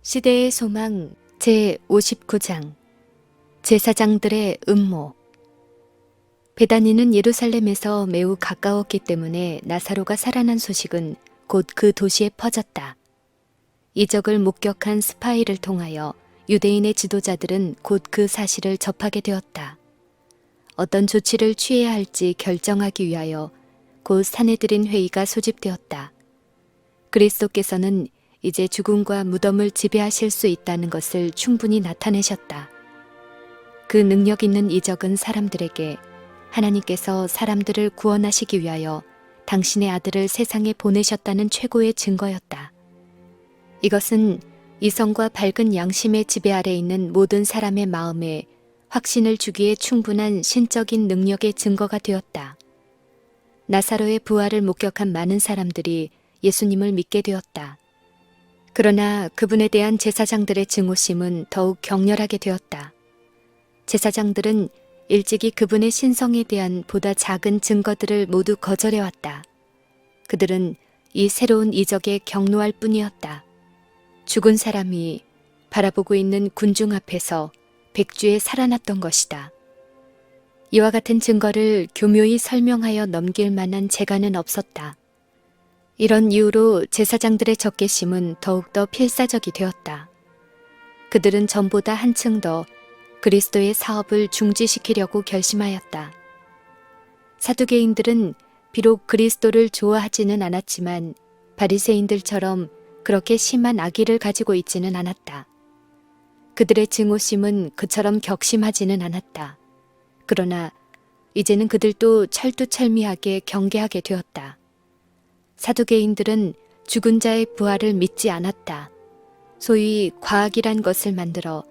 시대의 소망 제59장 제사장들의 음모. 베다니는 예루살렘에서 매우 가까웠기 때문에 나사로가 살아난 소식은 곧 그 도시에 퍼졌다. 이적을 목격한 스파이를 통하여 유대인의 지도자들은 곧 그 사실을 접하게 되었다. 어떤 조치를 취해야 할지 결정하기 위하여 곧 사내들인 회의가 소집되었다. 그리스도께서는 이제 죽음과 무덤을 지배하실 수 있다는 것을 충분히 나타내셨다. 그 능력 있는 이적은 사람들에게 하나님께서 사람들을 구원하시기 위하여 당신의 아들을 세상에 보내셨다는 최고의 증거였다. 이것은 이성과 밝은 양심의 지배 아래 있는 모든 사람의 마음에 확신을 주기에 충분한 신적인 능력의 증거가 되었다. 나사로의 부활을 목격한 많은 사람들이 예수님을 믿게 되었다. 그러나 그분에 대한 제사장들의 증오심은 더욱 격렬하게 되었다. 제사장들은 일찍이 그분의 신성에 대한 보다 작은 증거들을 모두 거절해왔다. 그들은 이 새로운 이적에 경노할 뿐이었다. 죽은 사람이 바라보고 있는 군중 앞에서 백주에 살아났던 것이다. 이와 같은 증거를 교묘히 설명하여 넘길 만한 재간은 없었다. 이런 이유로 제사장들의 적개심은 더욱더 필사적이 되었다. 그들은 전보다 한층 더 그리스도의 사업을 중지시키려고 결심하였다. 사두개인들은 비록 그리스도를 좋아하지는 않았지만 바리새인들처럼 그렇게 심한 악의를 가지고 있지는 않았다. 그들의 증오심은 그처럼 격심하지는 않았다. 그러나 이제는 그들도 철두철미하게 경계하게 되었다. 사두개인들은 죽은 자의 부활을 믿지 않았다. 소위 과학이란 것을 만들어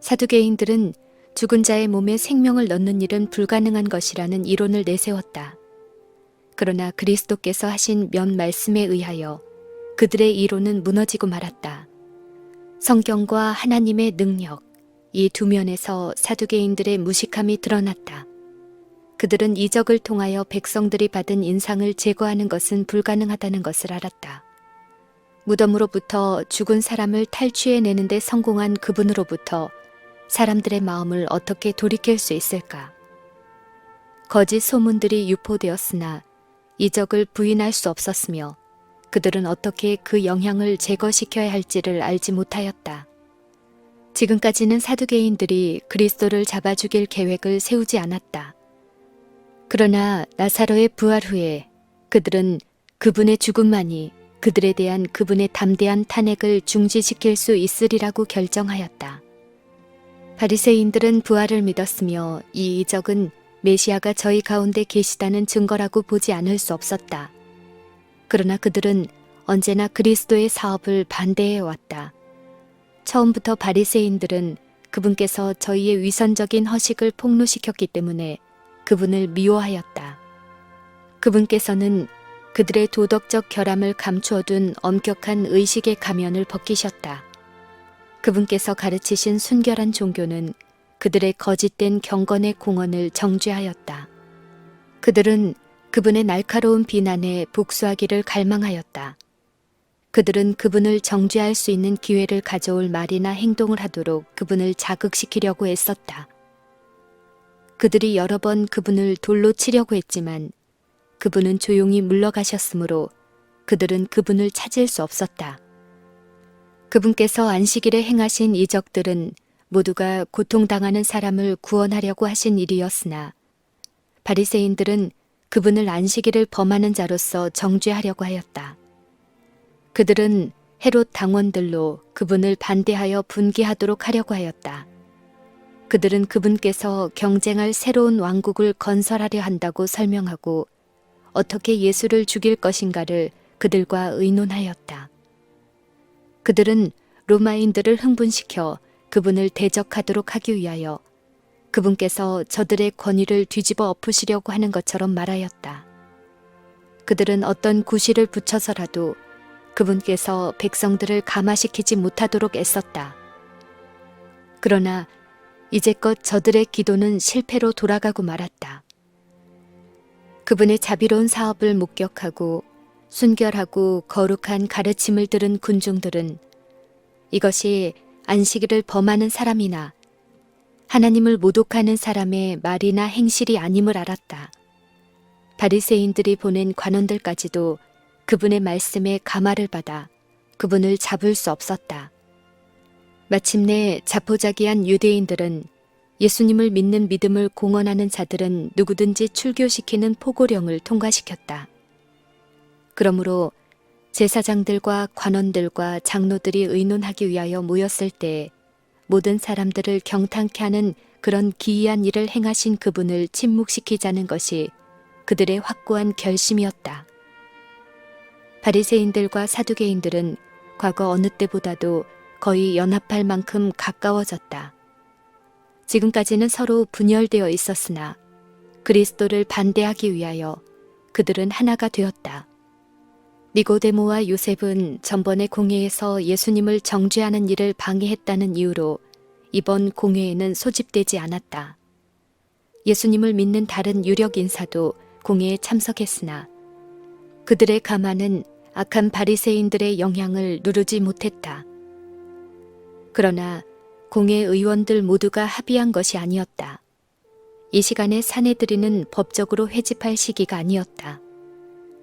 사두개인들은 죽은 자의 몸에 생명을 넣는 일은 불가능한 것이라는 이론을 내세웠다. 그러나 그리스도께서 하신 몇 말씀에 의하여 그들의 이론은 무너지고 말았다. 성경과 하나님의 능력, 이 두 면에서 사두개인들의 무식함이 드러났다. 그들은 이적을 통하여 백성들이 받은 인상을 제거하는 것은 불가능하다는 것을 알았다. 무덤으로부터 죽은 사람을 탈취해내는 데 성공한 그분으로부터 사람들의 마음을 어떻게 돌이킬 수 있을까? 거짓 소문들이 유포되었으나 이적을 부인할 수 없었으며 그들은 어떻게 그 영향을 제거시켜야 할지를 알지 못하였다. 지금까지는 사두개인들이 그리스도를 잡아 죽일 계획을 세우지 않았다. 그러나 나사로의 부활 후에 그들은 그분의 죽음만이 그들에 대한 그분의 담대한 탄핵을 중지시킬 수 있으리라고 결정하였다. 바리새인들은 부활을 믿었으며 이 이적은 메시아가 저희 가운데 계시다는 증거라고 보지 않을 수 없었다. 그러나 그들은 언제나 그리스도의 사업을 반대해왔다. 처음부터 바리새인들은 그분께서 저희의 위선적인 허식을 폭로시켰기 때문에 그분을 미워하였다. 그분께서는 그들의 도덕적 결함을 감추어둔 엄격한 의식의 가면을 벗기셨다. 그분께서 가르치신 순결한 종교는 그들의 거짓된 경건의 공언을 정죄하였다. 그들은 그분의 날카로운 비난에 복수하기를 갈망하였다. 그들은 그분을 정죄할 수 있는 기회를 가져올 말이나 행동을 하도록 그분을 자극시키려고 애썼다. 그들이 여러 번 그분을 돌로 치려고 했지만 그분은 조용히 물러가셨으므로 그들은 그분을 찾을 수 없었다. 그분께서 안식일에 행하신 이적들은 모두가 고통당하는 사람을 구원하려고 하신 일이었으나 바리새인들은 그분을 안식일을 범하는 자로서 정죄하려고 하였다. 그들은 헤롯 당원들로 그분을 반대하여 분개하도록 하려고 하였다. 그들은 그분께서 경쟁할 새로운 왕국을 건설하려 한다고 설명하고 어떻게 예수를 죽일 것인가를 그들과 의논하였다. 그들은 로마인들을 흥분시켜 그분을 대적하도록 하기 위하여 그분께서 저들의 권위를 뒤집어 엎으시려고 하는 것처럼 말하였다. 그들은 어떤 구실을 붙여서라도 그분께서 백성들을 감화시키지 못하도록 애썼다. 그러나 이제껏 저들의 기도는 실패로 돌아가고 말았다. 그분의 자비로운 사업을 목격하고 순결하고 거룩한 가르침을 들은 군중들은 이것이 안식일을 범하는 사람이나 하나님을 모독하는 사람의 말이나 행실이 아님을 알았다. 바리새인들이 보낸 관원들까지도 그분의 말씀에 감화를 받아 그분을 잡을 수 없었다. 마침내 자포자기한 유대인들은 예수님을 믿는 믿음을 공언하는 자들은 누구든지 출교시키는 포고령을 통과시켰다. 그러므로 제사장들과 관원들과 장로들이 의논하기 위하여 모였을 때 모든 사람들을 경탄케 하는 그런 기이한 일을 행하신 그분을 침묵시키자는 것이 그들의 확고한 결심이었다. 바리새인들과 사두개인들은 과거 어느 때보다도 거의 연합할 만큼 가까워졌다. 지금까지는 서로 분열되어 있었으나 그리스도를 반대하기 위하여 그들은 하나가 되었다. 니고데모와 요셉은 전번에 공회에서 예수님을 정죄하는 일을 방해했다는 이유로 이번 공회에는 소집되지 않았다. 예수님을 믿는 다른 유력 인사도 공회에 참석했으나 그들의 가마는 악한 바리새인들의 영향을 누르지 못했다. 그러나 공회 의원들 모두가 합의한 것이 아니었다. 이 시간에 사내들이는 법적으로 회집할 시기가 아니었다.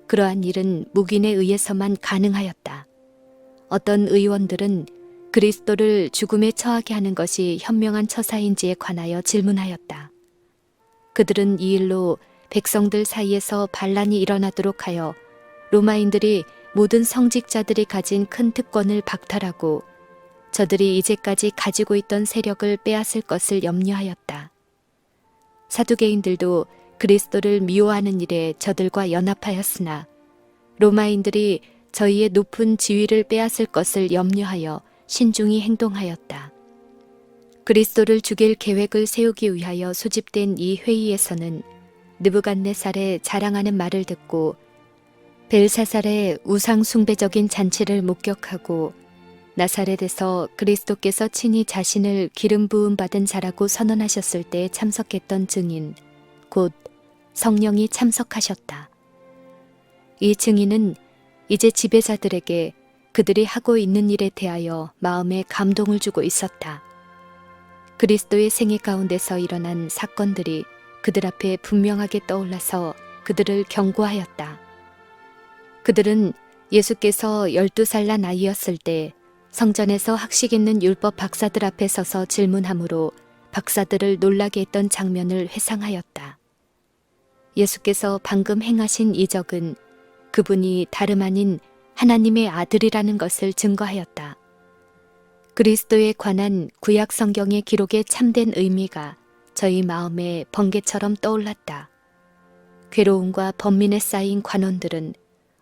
그러한 일은 묵인에 의해서만 가능하였다. 어떤 의원들은 그리스도를 죽음에 처하게 하는 것이 현명한 처사인지에 관하여 질문하였다. 그들은 이 일로 백성들 사이에서 반란이 일어나도록 하여 로마인들이 모든 성직자들이 가진 큰 특권을 박탈하고 저들이 이제까지 가지고 있던 세력을 빼앗을 것을 염려하였다. 사두개인들도 그리스도를 미워하는 일에 저들과 연합하였으나 로마인들이 저희의 높은 지위를 빼앗을 것을 염려하여 신중히 행동하였다. 그리스도를 죽일 계획을 세우기 위하여 소집된 이 회의에서는 느부갓네살의 자랑하는 말을 듣고 벨사살의 우상 숭배적인 잔치를 목격하고 나사렛에서 그리스도께서 친히 자신을 기름 부음 받은 자라고 선언하셨을 때 참석했던 증인, 곧 성령이 참석하셨다. 이 증인은 이제 지배자들에게 그들이 하고 있는 일에 대하여 마음에 감동을 주고 있었다. 그리스도의 생애 가운데서 일어난 사건들이 그들 앞에 분명하게 떠올라서 그들을 경고하였다. 그들은 예수께서 12살 난 아이였을 때 성전에서 학식 있는 율법 박사들 앞에 서서 질문하므로 박사들을 놀라게 했던 장면을 회상하였다. 예수께서 방금 행하신 이적은 그분이 다름 아닌 하나님의 아들이라는 것을 증거하였다. 그리스도에 관한 구약 성경의 기록의 참된 의미가 저희 마음에 번개처럼 떠올랐다. 괴로움과 번민에 쌓인 관원들은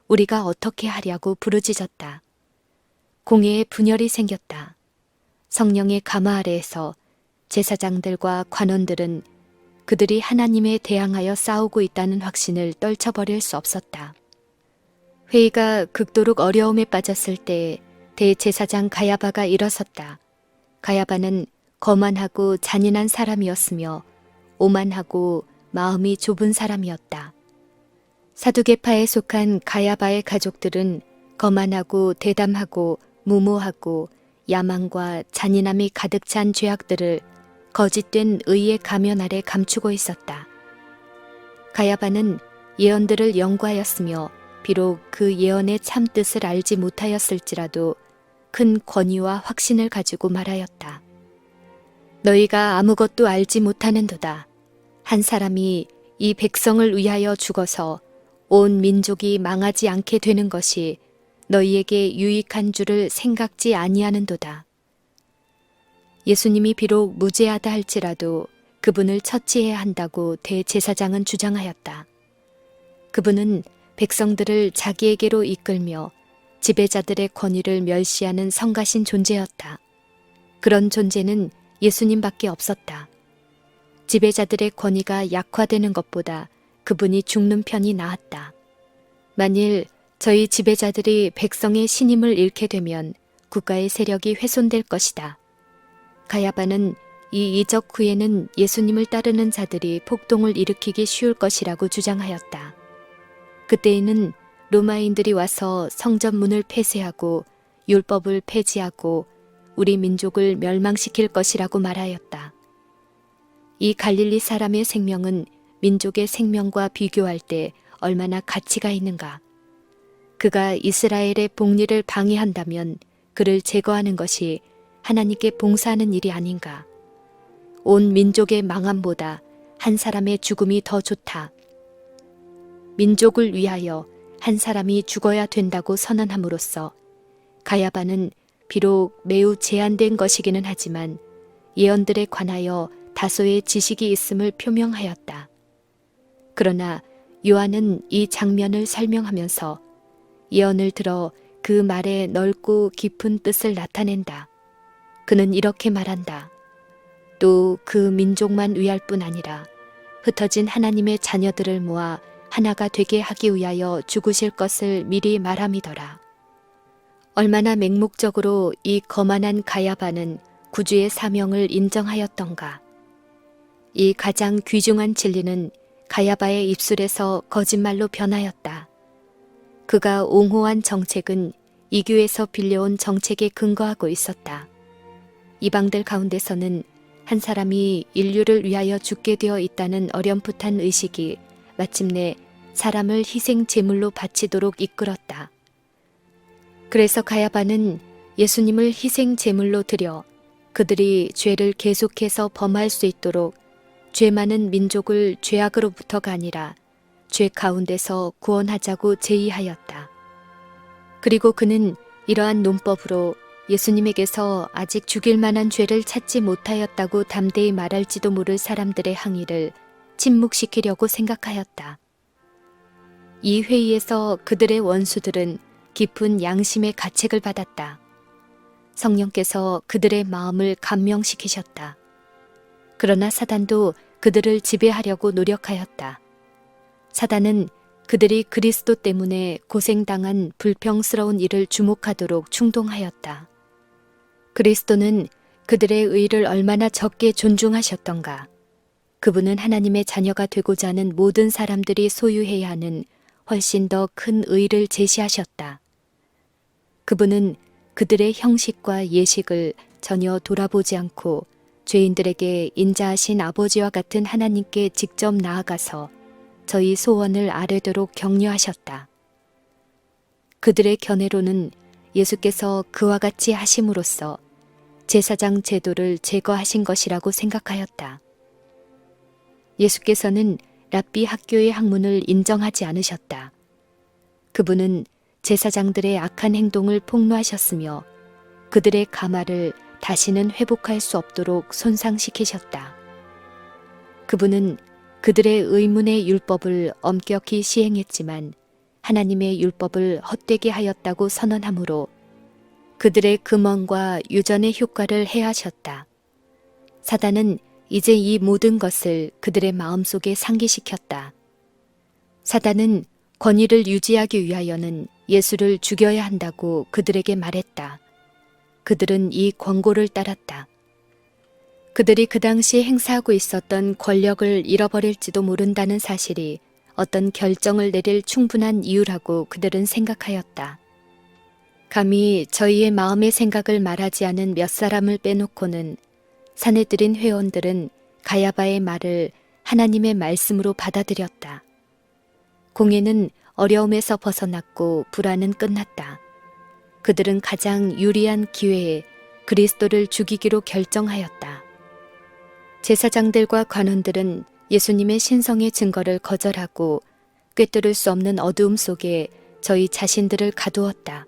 우리가 어떻게 하랴고 부르짖었다. 공회에 분열이 생겼다. 성령의 가마 아래에서 제사장들과 관원들은 그들이 하나님에 대항하여 싸우고 있다는 확신을 떨쳐버릴 수 없었다. 회의가 극도록 어려움에 빠졌을 때 대제사장 가야바가 일어섰다. 가야바는 거만하고 잔인한 사람이었으며 오만하고 마음이 좁은 사람이었다. 사두개파에 속한 가야바의 가족들은 거만하고 대담하고 무모하고 야망과 잔인함이 가득 찬 죄악들을 거짓된 의의 가면 아래 감추고 있었다. 가야바는 예언들을 연구하였으며 비록 그 예언의 참 뜻을 알지 못하였을지라도 큰 권위와 확신을 가지고 말하였다. 너희가 아무것도 알지 못하는도다. 한 사람이 이 백성을 위하여 죽어서 온 민족이 망하지 않게 되는 것이 너희에게 유익한 줄을 생각지 아니하는도다. 예수님이 비록 무죄하다 할지라도 그분을 처치해야 한다고 대제사장은 주장하였다. 그분은 백성들을 자기에게로 이끌며 지배자들의 권위를 멸시하는 성가신 존재였다. 그런 존재는 예수님밖에 없었다. 지배자들의 권위가 약화되는 것보다 그분이 죽는 편이 나았다. 만일 저희 지배자들이 백성의 신임을 잃게 되면 국가의 세력이 훼손될 것이다. 가야바는 이 이적 후에는 예수님을 따르는 자들이 폭동을 일으키기 쉬울 것이라고 주장하였다. 그때에는 로마인들이 와서 성전 문을 폐쇄하고 율법을 폐지하고 우리 민족을 멸망시킬 것이라고 말하였다. 이 갈릴리 사람의 생명은 민족의 생명과 비교할 때 얼마나 가치가 있는가. 그가 이스라엘의 복리를 방해한다면 그를 제거하는 것이 하나님께 봉사하는 일이 아닌가. 온 민족의 망함보다 한 사람의 죽음이 더 좋다. 민족을 위하여 한 사람이 죽어야 된다고 선언함으로써 가야바는 비록 매우 제한된 것이기는 하지만 예언들에 관하여 다소의 지식이 있음을 표명하였다. 그러나 요한은 이 장면을 설명하면서 예언을 들어 그 말의 넓고 깊은 뜻을 나타낸다. 그는 이렇게 말한다. 또 그 민족만 위할 뿐 아니라 흩어진 하나님의 자녀들을 모아 하나가 되게 하기 위하여 죽으실 것을 미리 말함이더라. 얼마나 맹목적으로 이 거만한 가야바는 구주의 사명을 인정하였던가. 이 가장 귀중한 진리는 가야바의 입술에서 거짓말로 변하였다. 그가 옹호한 정책은 이교에서 빌려온 정책에 근거하고 있었다. 이방들 가운데서는 한 사람이 인류를 위하여 죽게 되어 있다는 어렴풋한 의식이 마침내 사람을 희생 제물로 바치도록 이끌었다. 그래서 가야바는 예수님을 희생 제물로 드려 그들이 죄를 계속해서 범할 수 있도록 죄 많은 민족을 죄악으로부터가 아니라 죄 가운데서 구원하자고 제의하였다. 그리고 그는 이러한 논법으로 예수님에게서 아직 죽일 만한 죄를 찾지 못하였다고 담대히 말할지도 모를 사람들의 항의를 침묵시키려고 생각하였다. 이 회의에서 그들의 원수들은 깊은 양심의 가책을 받았다. 성령께서 그들의 마음을 감명시키셨다. 그러나 사단도 그들을 지배하려고 노력하였다. 사단은 그들이 그리스도 때문에 고생당한 불평스러운 일을 주목하도록 충동하였다. 그리스도는 그들의 의를 얼마나 적게 존중하셨던가. 그분은 하나님의 자녀가 되고자 하는 모든 사람들이 소유해야 하는 훨씬 더 큰 의를 제시하셨다. 그분은 그들의 형식과 예식을 전혀 돌아보지 않고 죄인들에게 인자하신 아버지와 같은 하나님께 직접 나아가서 저희 소원을 아뢰도록 격려하셨다. 그들의 견해로는 예수께서 그와 같이 하심으로써 제사장 제도를 제거하신 것이라고 생각하였다. 예수께서는 랍비 학교의 학문을 인정하지 않으셨다. 그분은 제사장들의 악한 행동을 폭로하셨으며 그들의 가마를 다시는 회복할 수 없도록 손상시키셨다. 그분은 그들의 의문의 율법을 엄격히 시행했지만 하나님의 율법을 헛되게 하였다고 선언하므로 그들의 금언과 유전의 효과를 해하셨다. 사단은 이제 이 모든 것을 그들의 마음속에 상기시켰다. 사단은 권위를 유지하기 위하여는 예수를 죽여야 한다고 그들에게 말했다. 그들은 이 권고를 따랐다. 그들이 그 당시 행사하고 있었던 권력을 잃어버릴지도 모른다는 사실이 어떤 결정을 내릴 충분한 이유라고 그들은 생각하였다. 감히 저희의 마음의 생각을 말하지 않은 몇 사람을 빼놓고는 사내들인 회원들은 가야바의 말을 하나님의 말씀으로 받아들였다. 공회는 어려움에서 벗어났고 불안은 끝났다. 그들은 가장 유리한 기회에 그리스도를 죽이기로 결정하였다. 제사장들과 관원들은 예수님의 신성의 증거를 거절하고 꿰뚫을 수 없는 어두움 속에 저희 자신들을 가두었다.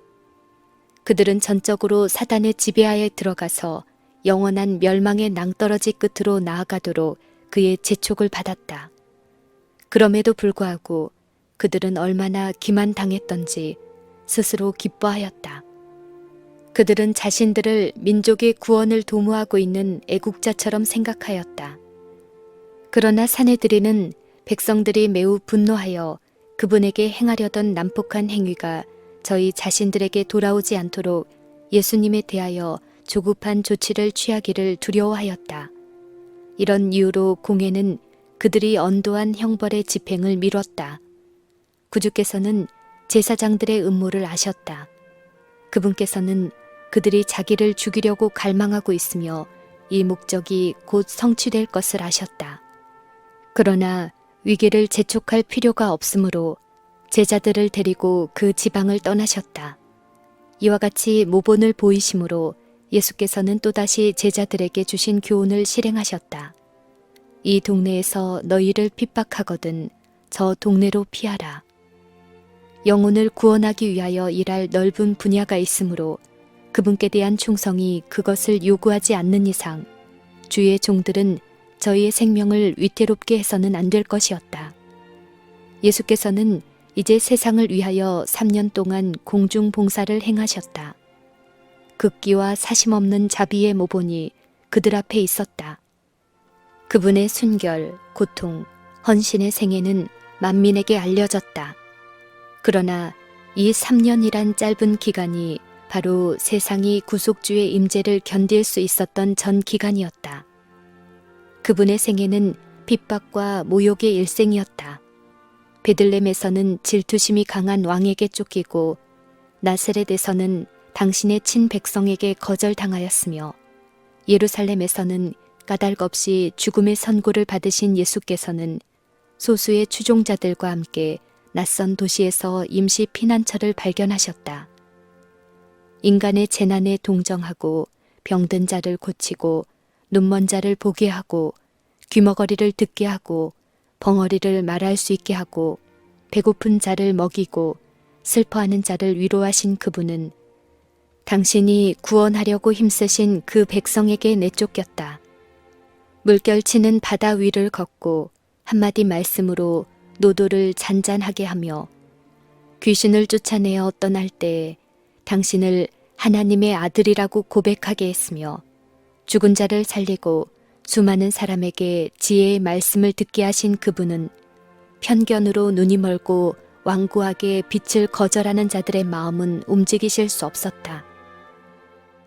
그들은 전적으로 사단의 지배하에 들어가서 영원한 멸망의 낭떠러지 끝으로 나아가도록 그의 재촉을 받았다. 그럼에도 불구하고 그들은 얼마나 기만당했던지 스스로 기뻐하였다. 그들은 자신들을 민족의 구원을 도모하고 있는 애국자처럼 생각하였다. 그러나 사내들이는 백성들이 매우 분노하여 그분에게 행하려던 난폭한 행위가 저희 자신들에게 돌아오지 않도록 예수님에 대하여 조급한 조치를 취하기를 두려워하였다. 이런 이유로 공회는 그들이 언도한 형벌의 집행을 미뤘다. 구주께서는 제사장들의 음모를 아셨다. 그분께서는 그들이 자기를 죽이려고 갈망하고 있으며 이 목적이 곧 성취될 것을 아셨다. 그러나 위기를 재촉할 필요가 없으므로 제자들을 데리고 그 지방을 떠나셨다. 이와 같이 모본을 보이심으로 예수께서는 또다시 제자들에게 주신 교훈을 실행하셨다. 이 동네에서 너희를 핍박하거든 저 동네로 피하라. 영혼을 구원하기 위하여 일할 넓은 분야가 있으므로 그분께 대한 충성이 그것을 요구하지 않는 이상 주의 종들은 저희의 생명을 위태롭게 해서는 안 될 것이었다. 예수께서는 이제 세상을 위하여 3년 동안 공중 봉사를 행하셨다. 극기와 사심없는 자비의 모본이 그들 앞에 있었다. 그분의 순결, 고통, 헌신의 생애는 만민에게 알려졌다. 그러나 이 3년이란 짧은 기간이 바로 세상이 구속주의 임재를 견딜 수 있었던 전 기간이었다. 그분의 생애는 핍박과 모욕의 일생이었다. 베들렘에서는 질투심이 강한 왕에게 쫓기고 나세렛에서는 당신의 친백성에게 거절당하였으며 예루살렘에서는 까닭없이 죽음의 선고를 받으신 예수께서는 소수의 추종자들과 함께 낯선 도시에서 임시 피난처를 발견하셨다. 인간의 재난에 동정하고 병든 자를 고치고 눈먼 자를 보게 하고 귀머거리를 듣게 하고 벙어리를 말할 수 있게 하고 배고픈 자를 먹이고 슬퍼하는 자를 위로하신 그분은 당신이 구원하려고 힘쓰신 그 백성에게 내쫓겼다. 물결치는 바다 위를 걷고 한마디 말씀으로 노도를 잔잔하게 하며 귀신을 쫓아내어 떠날 때에 당신을 하나님의 아들이라고 고백하게 했으며 죽은 자를 살리고 수많은 사람에게 지혜의 말씀을 듣게 하신 그분은 편견으로 눈이 멀고 완고하게 빛을 거절하는 자들의 마음은 움직이실 수 없었다.